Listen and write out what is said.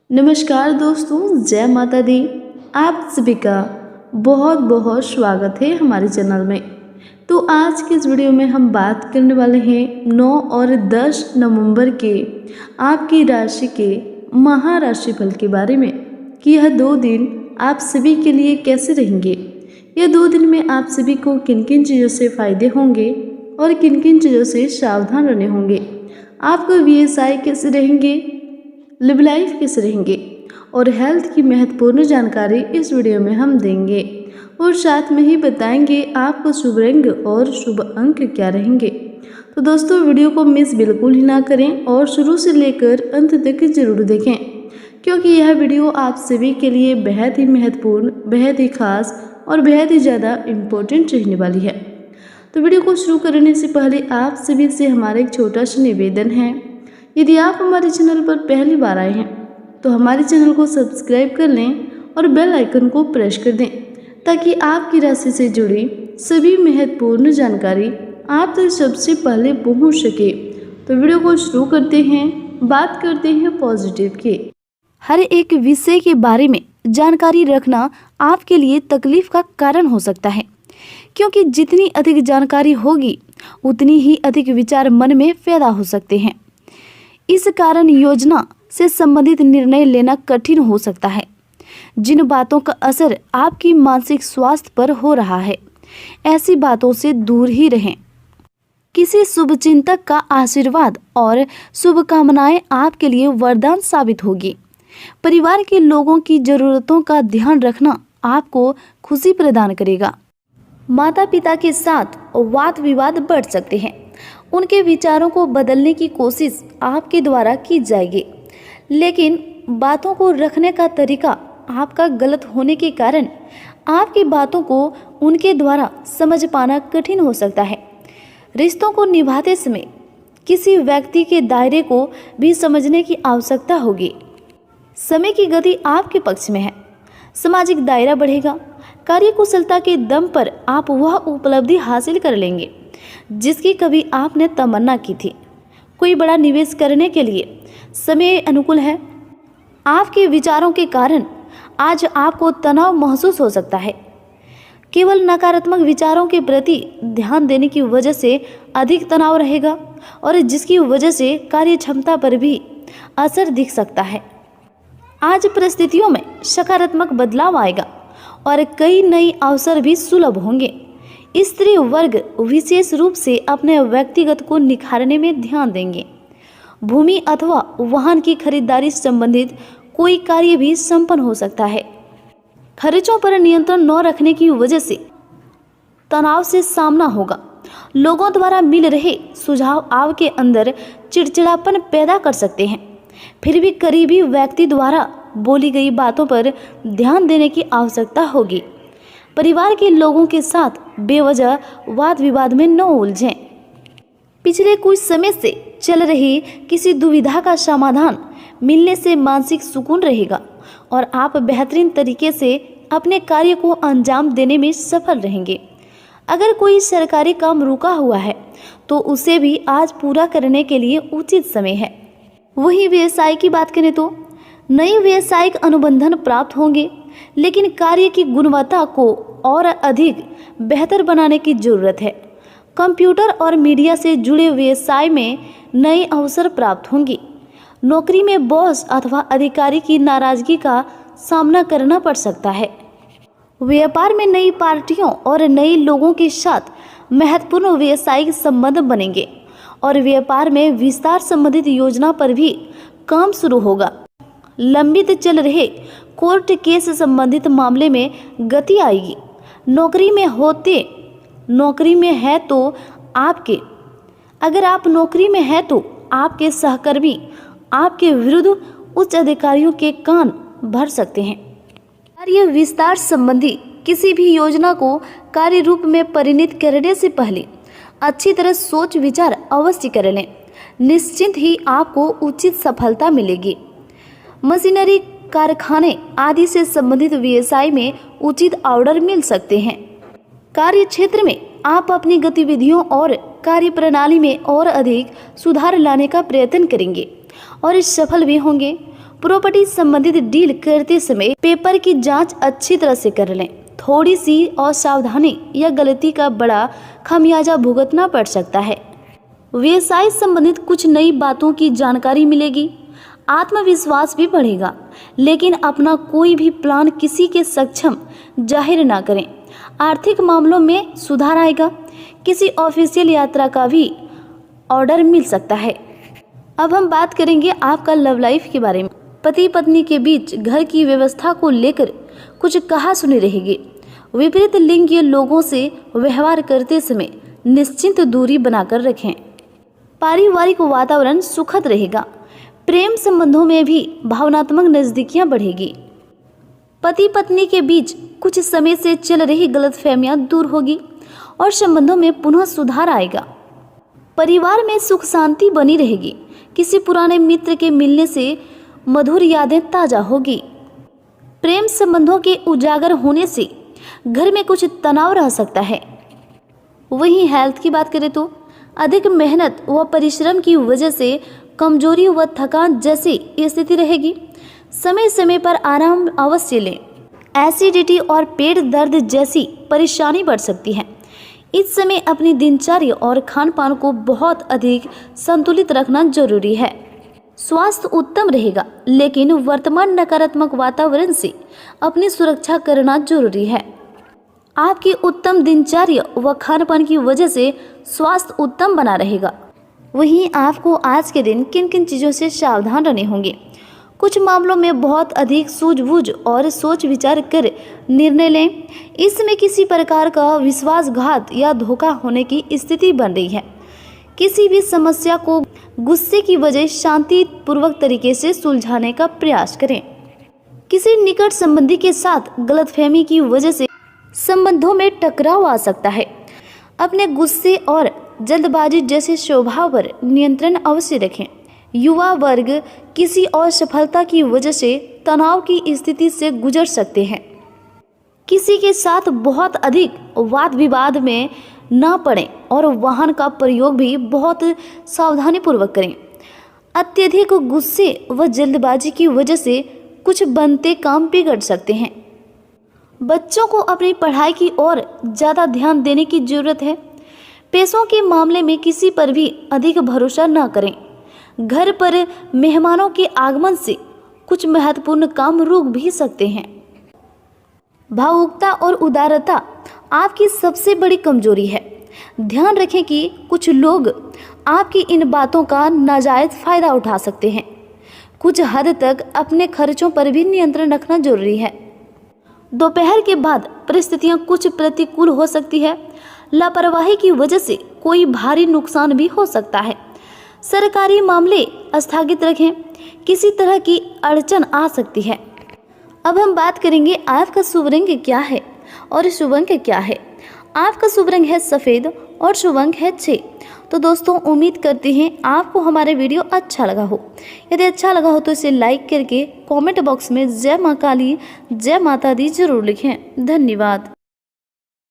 नमस्कार दोस्तों, जय माता दी। आप सभी का बहुत बहुत स्वागत है हमारे चैनल में। तो आज के इस वीडियो में हम बात करने वाले हैं 9 और 10 नवंबर के आपकी राशि के महाराशिफल के बारे में कि यह 2 दिन आप सभी के लिए कैसे रहेंगे। यह 2 दिन में आप सभी को किन किन चीज़ों से फ़ायदे होंगे और किन किन चीज़ों से सावधान रहने होंगे। आपको व्यवसाय कैसे रहेंगे, लिव लाइफ कैसे रहेंगे और हेल्थ की महत्वपूर्ण जानकारी इस वीडियो में हम देंगे और साथ में ही बताएंगे आपको शुभ रंग और शुभ अंक क्या रहेंगे। तो दोस्तों, वीडियो को मिस बिल्कुल ही ना करें और शुरू से लेकर अंत तक जरूर देखें, क्योंकि यह वीडियो आप सभी के लिए बेहद ही महत्वपूर्ण, बेहद ही खास और बेहद ही ज़्यादा इम्पोर्टेंट रहने वाली है। तो वीडियो को शुरू करने से पहले आप सभी से हमारा एक छोटा सा निवेदन है। यदि आप हमारे चैनल पर पहली बार आए हैं तो हमारे चैनल को सब्सक्राइब कर लें और बेल आइकन को प्रेस कर दें, ताकि आपकी राशि से जुड़ी सभी महत्वपूर्ण जानकारी आप तक सबसे पहले पहुंच सके। तो वीडियो को शुरू करते हैं, बात करते हैं पॉजिटिव की। हर एक विषय के बारे में जानकारी रखना आपके लिए तकलीफ का कारण हो सकता है, क्योंकि जितनी अधिक जानकारी होगी उतनी ही अधिक विचार मन में पैदा हो सकते हैं। इस कारण योजना से संबंधित निर्णय लेना कठिन हो सकता है। जिन बातों का असर आपकी मानसिक स्वास्थ्य पर हो रहा है, ऐसी बातों से दूर ही रहें। किसी शुभचिंतक का आशीर्वाद और शुभकामनाएं आपके लिए वरदान साबित होगी। परिवार के लोगों की जरूरतों का ध्यान रखना आपको खुशी प्रदान करेगा। माता पिता के साथ वाद विवाद बढ़ सकते हैं। उनके विचारों को बदलने की कोशिश आपके द्वारा की जाएगी, लेकिन बातों को रखने का तरीका आपका गलत होने के कारण आपकी बातों को उनके द्वारा समझ पाना कठिन हो सकता है। रिश्तों को निभाते समय किसी व्यक्ति के दायरे को भी समझने की आवश्यकता होगी। समय की गति आपके पक्ष में है। सामाजिक दायरा बढ़ेगा। कार्यकुशलता के दम पर आप वह उपलब्धि हासिल कर लेंगे जिसकी कभी आपने तमन्ना की थी। कोई बड़ा निवेश करने के लिए समय अनुकूल है। आपके विचारों के कारण आज आपको तनाव महसूस हो सकता है। केवल नकारात्मक विचारों के प्रति ध्यान देने की वजह से अधिक तनाव रहेगा और जिसकी वजह से कार्य क्षमता पर भी असर दिख सकता है। आज परिस्थितियों में सकारात्मक बदलाव आएगा और कई नए अवसर भी सुलभ होंगे। स्त्री वर्ग विशेष रूप से अपने व्यक्तिगत को निखारने में ध्यान देंगे। भूमि अथवा वाहन की खरीदारी संबंधित कोई कार्य भी संपन्न हो सकता है। खर्चों पर नियंत्रण न रखने की वजह से तनाव से सामना होगा। लोगों द्वारा मिल रहे सुझाव आपके अंदर चिड़चिड़ापन पैदा कर सकते हैं। फिर भी करीबी व्यक्ति द्वारा बोली गई बातों पर ध्यान देने की आवश्यकता होगी। परिवार के लोगों के साथ बेवजह वाद विवाद में न उलझें। पिछले कुछ समय से चल रही किसी दुविधा का समाधान मिलने से मानसिक सुकून रहेगा और आप बेहतरीन तरीके से अपने कार्य को अंजाम देने में सफल रहेंगे। अगर कोई सरकारी काम रुका हुआ है तो उसे भी आज पूरा करने के लिए उचित समय है। वहीं व्यवसाय की बात करें तो नए व्यवसायिक अनुबंधन प्राप्त होंगे, लेकिन कार्य की गुणवत्ता को और अधिक बेहतर बनाने की जरूरत है। कंप्यूटर और मीडिया से जुड़े व्यवसाय में नए अवसर प्राप्त होंगे। नौकरी में बॉस अथवा अधिकारी की नाराजगी का सामना करना पड़ सकता है। व्यापार में नई पार्टियों और नए लोगों के साथ महत्वपूर्ण व्यवसायिक संबंध बनेंगे और व्यापार में विस्तार संबंधित योजना पर भी काम शुरू होगा। लंबित चल रहे कोर्ट केस संबंधित मामले में गति आएगी। नौकरी में है तो अगर आप नौकरी में है तो आपके सहकर्मी आपके विरुद्ध उच्च अधिकारियों के कान भर सकते हैं। कार्य विस्तार संबंधी किसी भी योजना को कार्य रूप में परिणत करने से पहले अच्छी तरह सोच विचार अवश्य कर लें। निश्चित ही आपको उचित सफलता मिलेगी। मशीनरी, कारखाने आदि से संबंधित व्यवसाय में उचित ऑर्डर मिल सकते हैं। कार्य क्षेत्र में आप अपनी गतिविधियों और कार्य प्रणाली में और अधिक सुधार लाने का प्रयत्न करेंगे और सफल भी होंगे। प्रॉपर्टी संबंधित डील करते समय पेपर की जांच अच्छी तरह से कर लें। थोड़ी सी असावधानी या गलती का बड़ा खमियाजा भुगतना पड़ सकता है। व्यवसाय संबंधित कुछ नई बातों की जानकारी मिलेगी। आत्मविश्वास भी बढ़ेगा, लेकिन अपना कोई भी प्लान किसी के सक्षम जाहिर ना करें। आर्थिक मामलों में सुधार आएगा। किसी ऑफिशियल यात्रा का भी ऑर्डर मिल सकता है। अब हम बात करेंगे आपका लव लाइफ के बारे में। पति पत्नी के बीच घर की व्यवस्था को लेकर कुछ कहा-सुनी रहेगी। विपरीत लिंग के लोगों से व्यवहार करते समय निश्चिंत दूरी बनाकर रखें। पारिवारिक वातावरण सुखद रहेगा। प्रेम संबंधों में भी भावनात्मक नजदीकियां बढ़ेगी। पति पत्नी के बीच कुछ समय से चल रही गलतफहमियां दूर होगी और संबंधों में पुनः सुधार आएगा। परिवार में सुख शांति बनी रहेगी। किसी पुराने मित्र के मिलने से मधुर यादें ताजा होगी। प्रेम संबंधों के उजागर होने से घर में कुछ तनाव रह सकता है। वहीं हेल्थ की बात करें तो अधिक मेहनत व परिश्रम की वजह से कमजोरी व थकान जैसी स्थिति रहेगी। समय समय पर आराम अवश्य लें। एसिडिटी और पेट दर्द जैसी परेशानी बढ़ सकती है। इस समय अपनी दिनचर्या और खान पान को बहुत अधिक संतुलित रखना जरूरी है। स्वास्थ्य उत्तम रहेगा, लेकिन वर्तमान नकारात्मक वातावरण से अपनी सुरक्षा करना जरूरी है। आपकी उत्तम दिनचर्या व खान पान की वजह से स्वास्थ्य उत्तम बना रहेगा। वहीं आपको आज के दिन किन किन चीज़ों से सावधान रहने होंगे। कुछ मामलों में बहुत अधिक सूझबूझ और सोच विचार कर निर्णय लें। इसमें किसी प्रकार का विश्वासघात या धोखा होने की स्थिति बन रही है। किसी भी समस्या को गुस्से की वजह शांतिपूर्वक तरीके से सुलझाने का प्रयास करें। किसी निकट संबंधी के साथ गलतफहमी की वजह से संबंधों में टकराव आ सकता है। अपने गुस्से और जल्दबाजी जैसे स्वभाव पर नियंत्रण अवश्य रखें। युवा वर्ग किसी असफलता की वजह से तनाव की स्थिति से गुजर सकते हैं। किसी के साथ बहुत अधिक वाद विवाद में न पड़ें और वाहन का प्रयोग भी बहुत सावधानी पूर्वक करें। अत्यधिक गुस्से व जल्दबाजी की वजह से कुछ बनते काम बिगड़ सकते हैं। बच्चों को अपनी पढ़ाई की ओर ज़्यादा ध्यान देने की जरूरत है। पैसों के मामले में किसी पर भी अधिक भरोसा न करें। घर पर मेहमानों के आगमन से कुछ महत्वपूर्ण काम रुक भी सकते हैं। भावुकता और उदारता आपकी सबसे बड़ी कमजोरी है। ध्यान रखें कि कुछ लोग आपकी इन बातों का नाजायज फायदा उठा सकते हैं। कुछ हद तक अपने खर्चों पर भी नियंत्रण रखना जरूरी है। दोपहर के बाद परिस्थितियां कुछ प्रतिकूल हो सकती है। लापरवाही की वजह से कोई भारी नुकसान भी हो सकता है। सरकारी मामले स्थगित रखें। किसी तरह की अड़चन आ सकती है। अब हम बात करेंगे आपका शुभ रंग क्या है और शुभ अंक क्या है। आपका शुभ रंग है सफ़ेद और शुभ अंक है 6। तो दोस्तों उम्मीद करते हैं आपको हमारा वीडियो अच्छा लगा हो। यदि अच्छा लगा हो तो इसे लाइक करके कमेंट बॉक्स में जय मां काली जय माता दी जरूर लिखें। धन्यवाद।